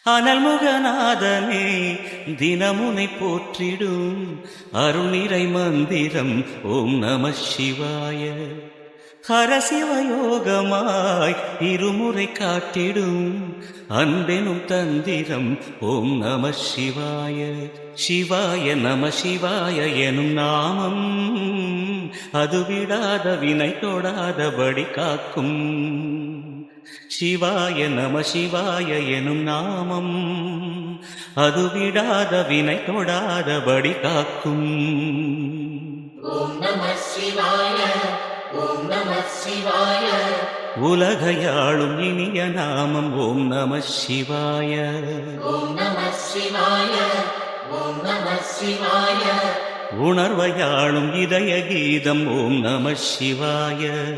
அனல்முகநாதனே தினமுனை போற்றிடும் அருணிறை மந்திரம் ஓம் நம சிவாய. ஹரசிவயோகமாய் இருமுறை காட்டிடும் அன்பெனும் தந்திரம் ஓம் நம சிவாய. சிவாய நம சிவாய எனும் நாமம் அது விடாத வினை தொடாதபடி காக்கும். சிவாய நம சிவாய எனும் நாமம் அது விடாத வினை தொடாதபடி காக்கும். ஓம் நம சிவாய, ஓம் நம சிவாய. உலகையாளும் இனிய நாமம் ஓம் நம சிவாய. ஓம் நம சிவாய, ஓம் நம சிவாய. உணர்வையாளும் இதய கீதம் ஓம் நம சிவாய.